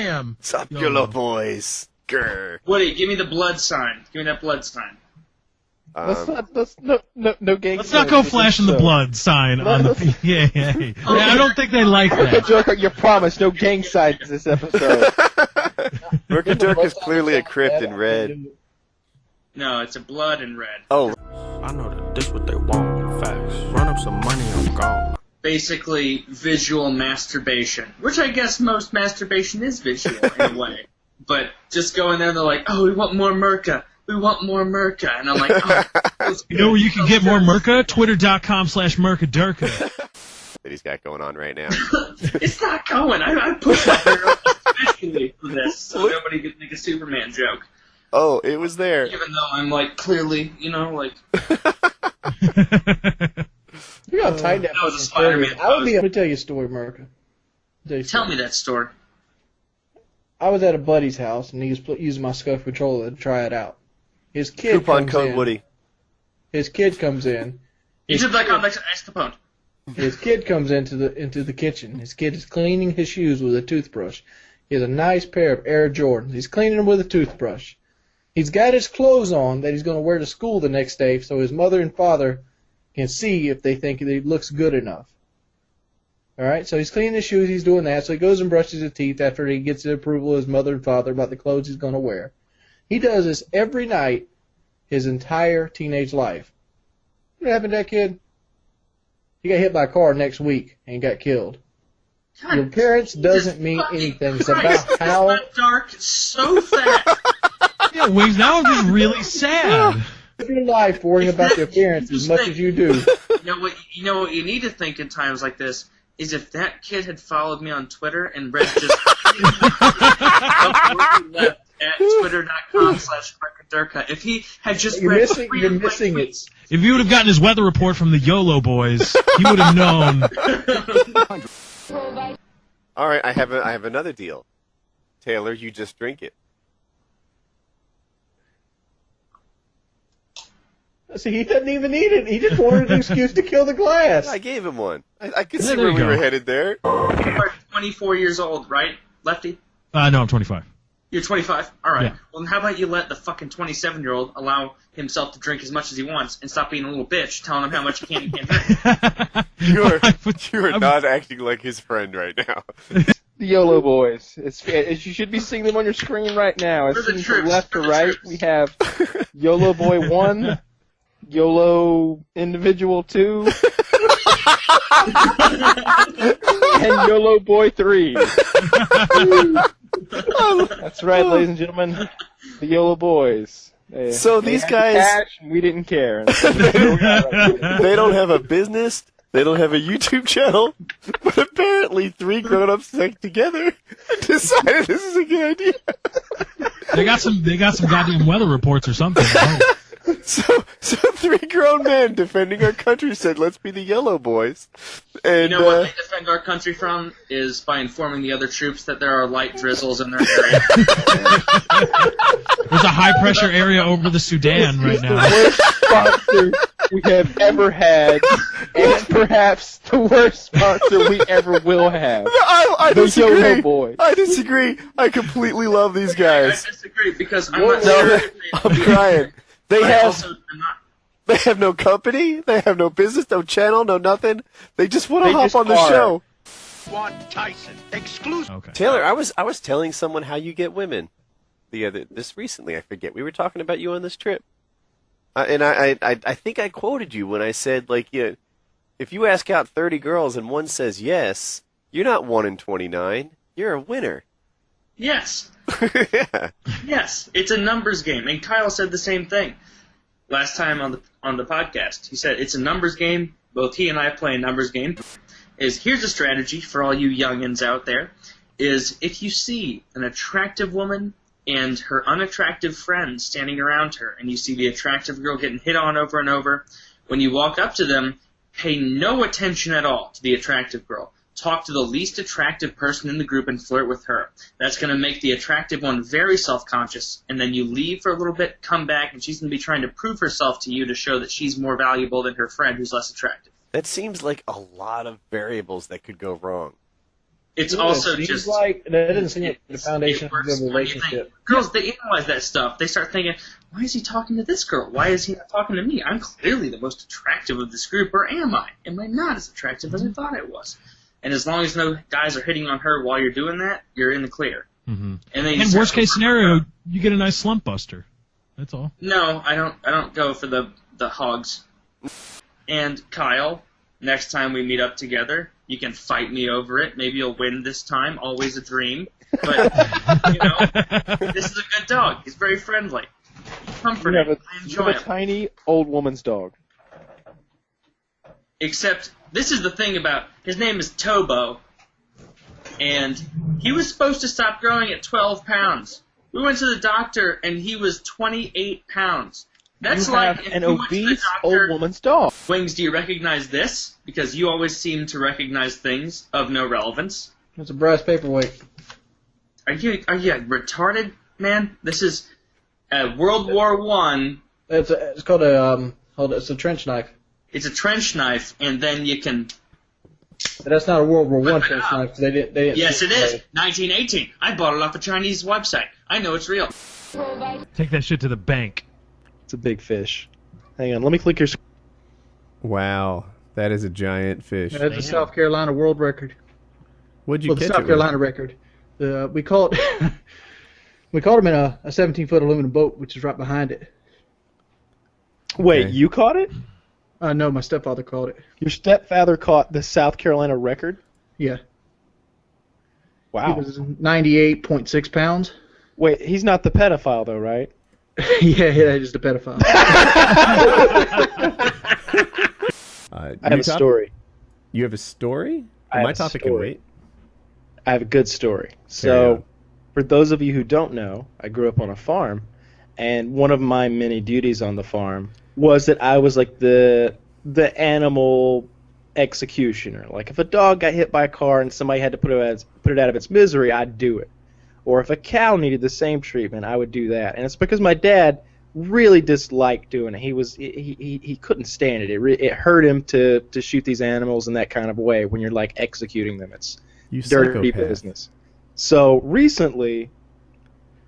am. Sup, YOLO boys. Grr. Woody, give me the blood sign. Give me that blood sign. No gang. Let's not go flashing the blood sign on the PKA. Yeah, I don't think they like that. Joker, you promised no gang signs this episode. Merca Dirk is clearly a crypt in red. No, it's a blood in red. Oh. I know that this what they want. Facts. Run up some money, I'm gone. Basically, visual masturbation. Which I guess most masturbation is visual, in a way. But just go in there and they're like, oh, we want more Merca. We want more Merca. And I'm like, oh. You know where you can get more Merca? Twitter.com/MercaDurka. That he's got going on right now. It's not going. I pushed that girl especially for this, so nobody could make a Superman joke. Oh, it was there. Even though I'm, like, clearly, you know, like... You got tight that was a Spider-Man let me tell you a story, Merca. Tell me that story. I was at a buddy's house, and he was using my Scuff controller to try it out. His kid Coupon comes code in. Woody. His kid comes in. You should like on Ex Capone. His kid comes into the kitchen. His kid is cleaning his shoes with a toothbrush. He has a nice pair of Air Jordans. He's cleaning them with a toothbrush. He's got his clothes on that he's going to wear to school the next day so his mother and father can see if they think that he looks good enough. All right, so he's cleaning his shoes. He's doing that. So he goes and brushes his teeth after he gets the approval of his mother and father about the clothes he's going to wear. He does this every night his entire teenage life. What happened to that kid? He got hit by a car next week and got killed. God, your parents doesn't mean anything. It's about how dark so fast. Yeah, Wings, now I'm just really sad. Your life worrying about their parents as much as you do. You know what you need to think in times like this is if that kid had followed me on Twitter and read just left at twitter.com/MercaDurka, if he had just you're read missing it. If you would have gotten his weather report from the YOLO boys, he would have known. All right, I have another deal. Taylor, you just drink it. See, he doesn't even need it. He just wanted an excuse to kill the glass. I gave him one. I could see there where you we go. were headed there. You are 24 years old, right, Lefty? No, I'm 25. You're 25? All right. Yeah. Well, then how about you let the fucking 27-year-old allow himself to drink as much as he wants and stop being a little bitch telling him how much he can and can't drink? You are not acting like his friend right now. The YOLO boys. You should be seeing them on your screen right now. As seen from left to right, we have YOLO Boy 1, YOLO Individual 2, and YOLO Boy 3. That's right, ladies and gentlemen. The YOLO boys. So these guys... Cash, we didn't care. They don't have a business. They don't have a YouTube channel. But apparently 3 grown-ups stuck together and decided this is a good idea. They got some goddamn weather reports or something. So 3 grown men defending our country said, let's be the YOLO boys. And, you know what they defend our country from is by informing the other troops that there are light drizzles in their area. There's a high-pressure area over the Sudan right now. The worst sponsor we have ever had, and perhaps the worst sponsor we ever will have. I the disagree. YOLO boys. I disagree. I completely love these guys. I disagree because I'm not sure. I'm crying. They have no company, they have no business, no channel, no nothing. They just want to hop on the show. Want Tyson exclusive. Okay. Taylor, I was telling someone how you get women this recently. I forget. We were talking about you on this trip, and I think I quoted you when I said, like, if you ask out 30 girls and one says yes, you're not 1 in 29. You're a winner. Yes. Yeah. Yes, it's a numbers game, and Kyle said the same thing last time on the podcast. He said it's a numbers game. Both he and I play a numbers game. Here's a strategy for all you youngins out there: is if you see an attractive woman and her unattractive friends standing around her, and you see the attractive girl getting hit on over and over, when you walk up to them, pay no attention at all to the attractive girl. Talk to the least attractive person in the group and flirt with her. That's going to make the attractive one very self-conscious, and then you leave for a little bit, come back, and she's going to be trying to prove herself to you to show that she's more valuable than her friend who's less attractive. That seems like a lot of variables that could go wrong. It's also seems just like that doesn't seem like the foundation of a good relationship. Girls, they analyze that stuff. They start thinking, why is he talking to this girl? Why is he not talking to me? I'm clearly the most attractive of this group, or am I? Am I not as attractive as I thought I was? And as long as no guys are hitting on her while you're doing that, you're in the clear. Mm-hmm. And worst case scenario, you get a nice slump buster. That's all. No, I don't go for the hogs. And Kyle, next time we meet up together, you can fight me over it. Maybe you'll win this time. Always a dream. But, this is a good dog. He's very friendly. Comforting. I enjoy a him. tiny old woman's dog. Except, this is the thing about, his name is Tobo, and he was supposed to stop growing at 12 pounds. We went to the doctor, and he was 28 pounds. That's You like have if an you went to the obese doctor, old woman's dog. Wings, do you recognize this? Because you always seem to recognize things of no relevance. It's a brass paperweight. Are you retarded, man? This is World War I. It's called a it's a trench knife. It's a trench knife, and then you can. But that's not a World War I trench knife. They didn't. Yes, it is. 1918. I bought it off a Chinese website. I know it's real. Take that shit to the bank. It's a big fish. Hang on, let me click your. Wow, that is a giant fish. That's a South Carolina world record. What'd you The catch South it Carolina record. We caught we caught him in a 17-foot aluminum boat, which is right behind it. Wait, Okay. you caught it? No, my stepfather caught it. Your stepfather caught the South Carolina record? Yeah. Wow. He was 98.6 pounds. Wait, he's not the pedophile though, right? yeah, just a pedophile. I have a story. You have a story? I My have a topic can story. wait. I have a good story. Carry So, on. for those of you who don't know, I grew up on a farm, and one of my many duties on the farm was that I was like the animal executioner. Like if a dog got hit by a car and somebody had to put it out of its misery, I'd do it. Or if a cow needed the same treatment, I would do that. And it's because my dad really disliked doing it. He couldn't stand it. It hurt him to shoot these animals in that kind of way when you're like executing them. It's You dirty psychopath. business. So recently,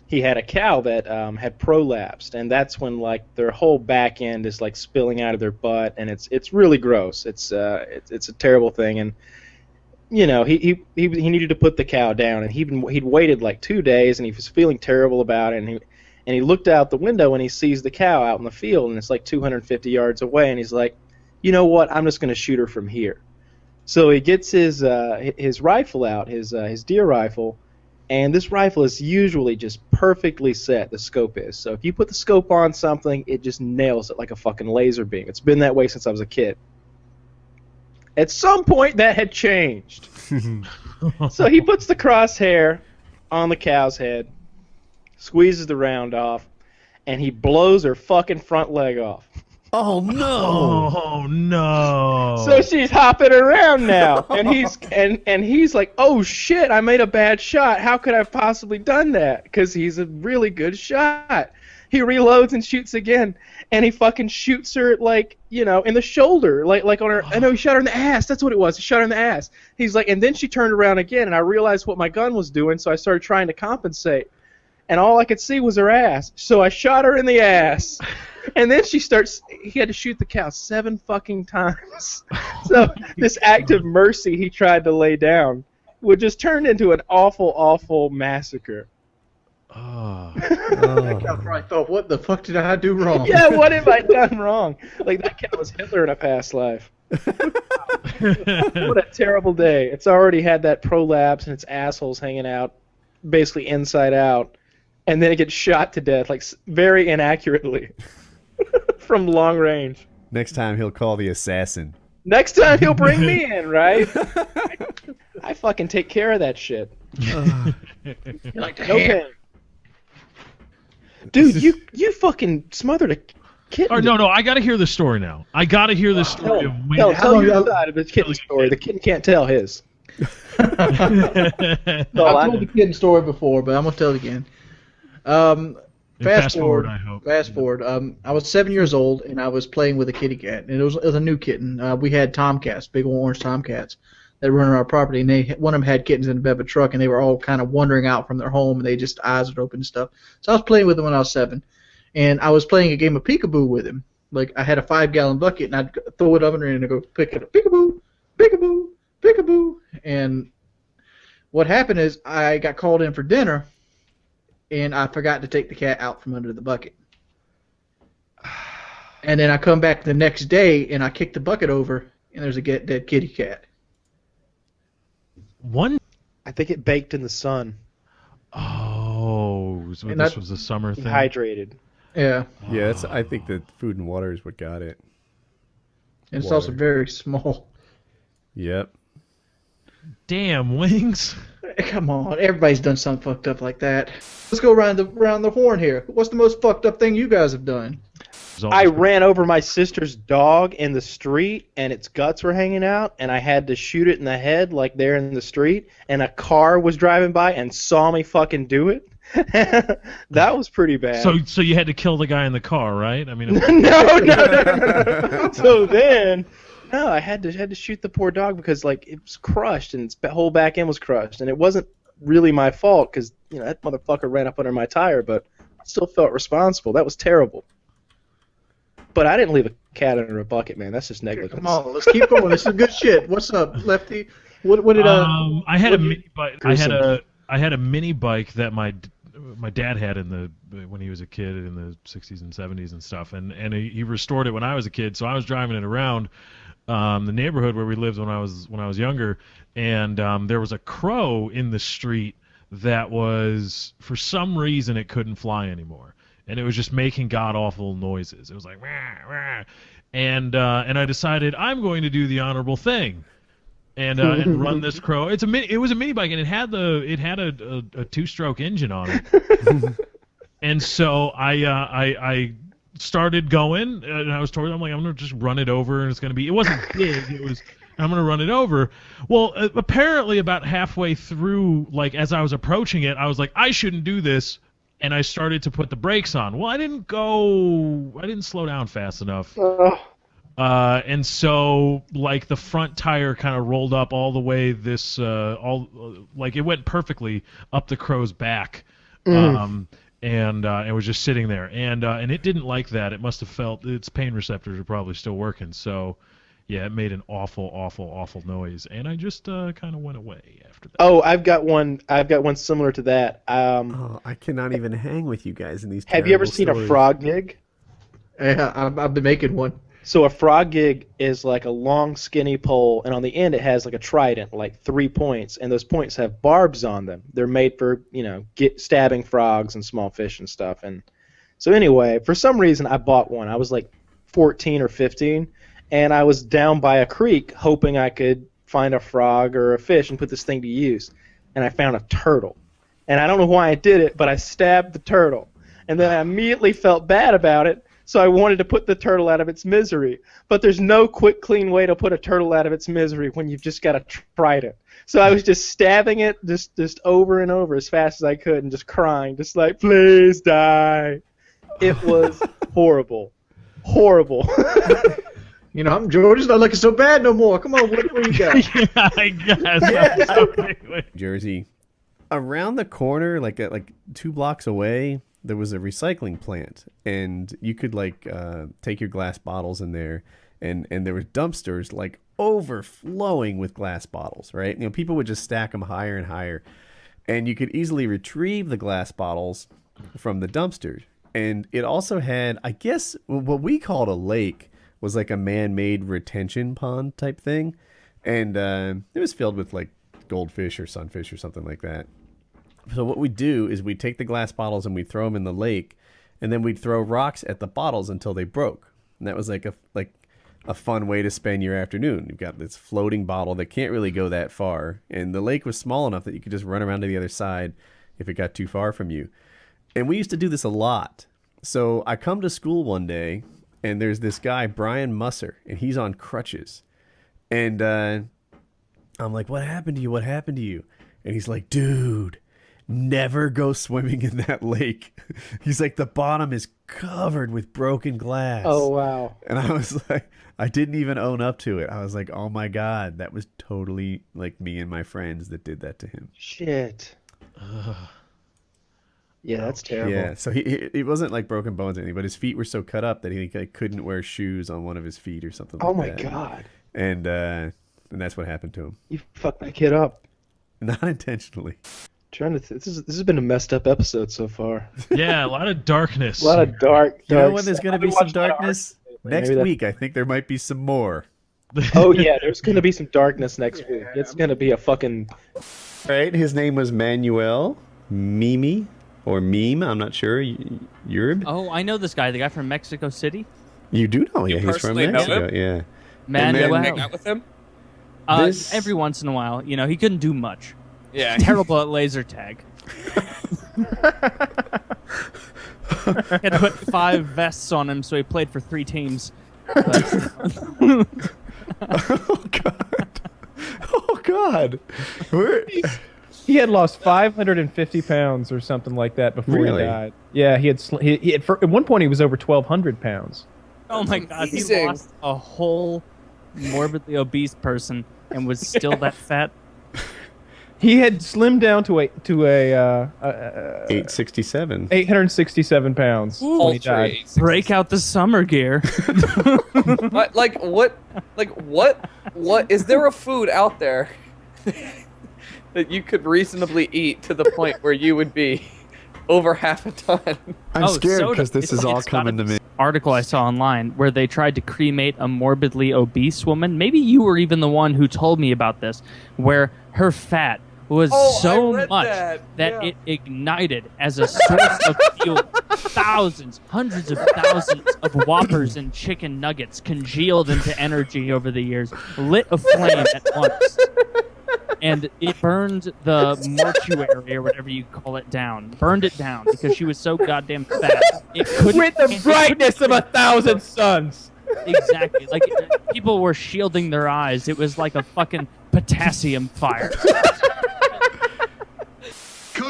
he had a cow that had prolapsed, and that's when like their whole back end is like spilling out of their butt, and it's really gross. It's a terrible thing, and you know he needed to put the cow down, and he'd waited like 2 days, and he was feeling terrible about it, and he looked out the window and he sees the cow out in the field, and it's like 250 yards away, and he's like, you know what? I'm just going to shoot her from here. So he gets his rifle out, his deer rifle, and this rifle is usually just perfectly set, the scope is. So if you put the scope on something, it just nails it like a fucking laser beam. It's been that way since I was a kid. At some point, that had changed. So he puts the crosshair on the cow's head, squeezes the round off, and he blows her fucking front leg off. Oh no! Oh no! So she's hopping around now, and he's like, "Oh shit! I made a bad shot. How could I have possibly done that?" Because he's a really good shot. He reloads and shoots again, and he fucking shoots her like in the shoulder, like on her. I know he shot her in the ass. That's what it was. He shot her in the ass. He's like, and then she turned around again, and I realized what my gun was doing, so I started trying to compensate, and all I could see was her ass. So I shot her in the ass. And then he had to shoot the cow 7 fucking times. So this act of mercy he tried to lay down would just turn into an awful, awful massacre. Oh. That cow probably thought, what the fuck did I do wrong? Yeah, what have I done wrong? Like, that cow was Hitler in a past life. What a terrible day. It's already had that prolapse and its asshole's hanging out, basically inside out. And then it gets shot to death, like, very inaccurately. From long range. Next time he'll call the assassin. Next time he'll bring me in, right? I fucking take care of that shit. Like No pain. Dude, you fucking smothered a kitten. Oh, no, I gotta hear the story now. I gotta hear the story of when. Tell your side of the kitten story. The kitten can't tell his. I've told the kitten story before, but I'm gonna tell it again. Fast forward, I hope. Fast forward. I was 7 years old, and I was playing with a kitty cat, and it was a new kitten. We had tomcats, big orange tomcats. that run our property, and one of them had kittens in the bed of a truck, and they were all kind of wandering out from their home, and they just eyes would open and stuff. So I was playing with them when I was 7, and I was playing a game of peekaboo with him. Like I had a 5-gallon bucket, and I'd throw it up in there and I'd go pick it up, peekaboo, peekaboo, peekaboo, and what happened is I got called in for dinner, and I forgot to take the cat out from under the bucket. And then I come back the next day, and I kick the bucket over, and there's a dead kitty cat. I think it baked in the sun. Oh, so this was a summer thing? Dehydrated. Yeah. Yeah, I think that food and water is what got it. And it's also very small. Yep. Damn, Wings. Come on, everybody's done something fucked up like that. Let's go around the horn here. What's the most fucked up thing you guys have done? I ran over my sister's dog in the street, and its guts were hanging out, and I had to shoot it in the head, like there in the street, and a car was driving by and saw me fucking do it. That was pretty bad. So you had to kill the guy in the car, right? I mean, No. So then, I had to shoot the poor dog because like it was crushed and its whole back end was crushed, and it wasn't really my fault because that motherfucker ran up under my tire, but I still felt responsible. That was terrible. But I didn't leave a cat under a bucket, man. That's just negligence. Come on, let's keep going. This is good shit. What's up, Lefty? What did I had a mini bike. I had a mini bike that my dad had when he was a kid in the 60s and 70s and stuff, and he restored it when I was a kid. So I was driving it around the neighborhood where we lived when I was younger, and there was a crow in the street that was, for some reason, it couldn't fly anymore. And it was just making god-awful noises. It was like, wah, wah. And I decided I'm going to do the honorable thing, and run this crow. It was a mini bike, and it had a 2-stroke engine on it. And so I started going, and I'm like, I'm gonna just run it over, and it wasn't big. I'm gonna run it over. Well, apparently about halfway through, like as I was approaching it, I was like, I shouldn't do this. And I started to put the brakes on. Well, I didn't slow down fast enough. And so, like, the front tire kind of rolled up all the way it went perfectly up the crow's back. And it was just sitting there. And it didn't like that. It must have felt its pain receptors are probably still working. So, yeah, it made an awful, awful, awful noise. And I just kind of went away after that. Oh, I've got one similar to that. I cannot even hang with you guys in these. Have you ever seen stories. a frog gig? Yeah, I've been making one. So a frog gig is like a long, skinny pole, and on the end it has like a trident, like 3 points, and those points have barbs on them. They're made for stabbing frogs and small fish and stuff. And so anyway, for some reason I bought one. I was like 14 or 15. And I was down by a creek hoping I could find a frog or a fish and put this thing to use. And I found a turtle. And I don't know why I did it, but I stabbed the turtle. And then I immediately felt bad about it, so I wanted to put the turtle out of its misery. But there's no quick, clean way to put a turtle out of its misery when you've just got a trident. So I was just stabbing it just over and over as fast as I could and just crying, just like, please die. It was horrible. Horrible. I'm George. It's not looking so bad no more. Come on, what do you got? Yeah, I guess. Yeah. Jersey, around the corner, like 2 blocks away, there was a recycling plant, and you could take your glass bottles in there, and there were dumpsters like overflowing with glass bottles. Right? People would just stack them higher and higher, and you could easily retrieve the glass bottles from the dumpsters. And it also had, I guess, what we called a lake. Was like a man-made retention pond type thing, and it was filled with like goldfish or sunfish or something like that. So what we'd do is we'd take the glass bottles and we'd throw them in the lake, and then we'd throw rocks at the bottles until they broke. And that was like a fun way to spend your afternoon. You've got this floating bottle that can't really go that far, and the lake was small enough that you could just run around to the other side if it got too far from you. And we used to do this a lot. So I come to school one day, and there's this guy, Brian Musser, and he's on crutches. And I'm like, what happened to you? What happened to you? And he's like, dude, never go swimming in that lake. He's like, the bottom is covered with broken glass. Oh wow. And I was like, I didn't even own up to it. I was like, oh my God, that was totally like me and my friends that did that to him. Shit. Yeah, that's terrible. Yeah, so he wasn't like broken bones or anything, but his feet were so cut up that he like, couldn't wear shoes on one of his feet or something like that. Oh my God. And that's what happened to him. You fucked that kid up. Not intentionally. This has been a messed up episode so far. Yeah, a lot of darkness. A lot of dark. You know when there's stuff. going to be some darkness? Next Maybe week, I think there might be some more. Oh yeah, there's going to be some darkness next week. It's going to be a fucking... Right, his name was Manuel Mimi, or Meme, I'm not sure. Yerb? Oh, I know this guy, the guy from Mexico City. You do know, yeah, You he's from personally know Mexico, him? yeah. Manuel. Hang out with him? Every once in a while. You know, he couldn't do much. Yeah. Terrible at laser tag. Had to put 5 vests on him, so he played for 3 teams. Oh God! Oh God! He had lost 550 pounds or something like that before Really? he died. Yeah, he had. He had at one point he was over 1,200 pounds. Oh my God, he amazing. lost a whole morbidly obese person and was still that fat. He had slimmed down to a 867. 867 pounds when he died. Break out the summer gear. What is there a food out there that you could reasonably eat to the point where you would be over half a ton? I'm scared soda. because this is all coming to me. Article I saw online where they tried to cremate a morbidly obese woman. Maybe you were even the one who told me about this, where her fat was so much that it ignited as a source of fuel. Thousands, hundreds of thousands of Whoppers and chicken nuggets congealed into energy over the years, lit a flame at once. And it burned the mortuary or whatever you call it down. Burned it down because she was so goddamn fat. It couldn't, With the brightness of 1,000 suns. Exactly. Like, people were shielding their eyes. It was like a fucking potassium fire.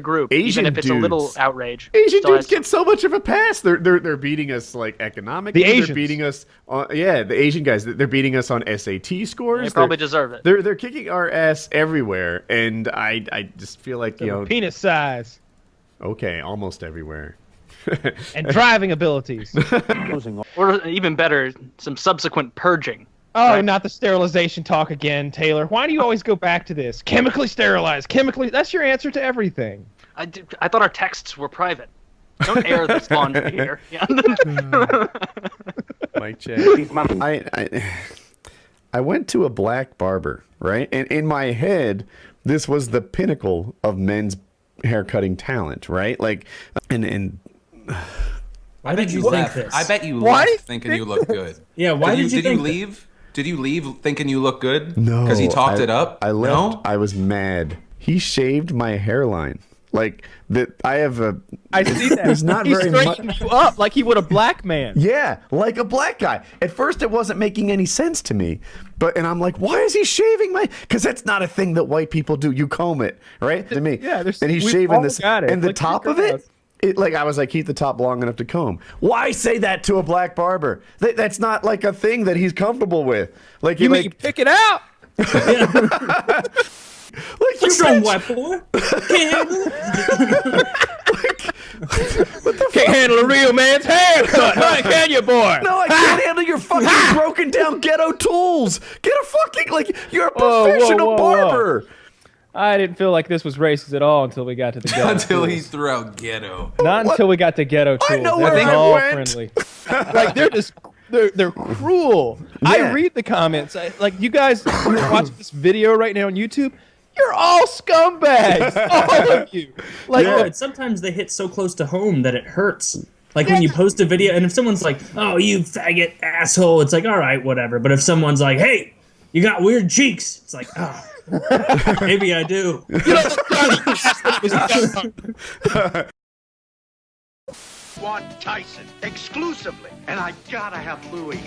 Group, Asian even if it's a little dudes. outrage. Asian still dudes has- get so much of a pass. They're beating us like economically. The Asians. They're beating us on the Asian guys. They're beating us on SAT scores. They probably deserve it. They're kicking our ass everywhere, and I just feel like Penis size okay, almost everywhere. and driving abilities. Or even better, some subsequent purging. Oh, Right. not the sterilization talk again, Taylor. Why do you always go back to this? Chemically sterilized. Chemically. That's your answer to everything. I thought our texts were private. Don't air this laundry here. Yeah. Mike check. I went to a black barber, right? And in my head, this was the pinnacle of men's haircutting talent, right? Like, and Why did you think this? I bet you Why left thinking you look good. Yeah, why did you Did you think leave? Did you leave thinking you look good? no, Because he talked it up? I left. No? I was mad. He shaved my hairline. Like that. I have a. I see that. There's not he very much. straightened you up like he would a black man. Yeah, like a black guy. At first, it wasn't making any sense to me, and I'm like, why is he shaving my? Because that's not a thing that white people do. You comb it, right? To me, Yeah, and he's we've shaving all this, got it. and the Like, top of figure it. Like I was like, keep the top long enough to comb. Why say that to a black barber? That's not like a thing that he's comfortable with. Like You mean pick it out? Like What's wrong, white boy? Can't handle a real man's haircut, huh? Can you, boy? No, I can't handle your fucking broken down ghetto tools. Get a fucking you're a professional barber. I didn't feel like this was racist at all until we got to the ghetto. Until he tools. threw out ghetto. Not until we got to ghetto tools. I know They're where I all went. friendly. Like they're just they're cruel. Yeah. I read the comments. Like you guys who are watching this video right now on YouTube, you're all scumbags, all of you. Like No, and sometimes they hit so close to home that it hurts. Like when you post a video, and if someone's like, "Oh, you faggot asshole," it's like, all right, whatever. But if someone's like, "Hey, you got weird cheeks," it's like, oh, maybe I do. Want Tyson exclusively, and I gotta have Louis.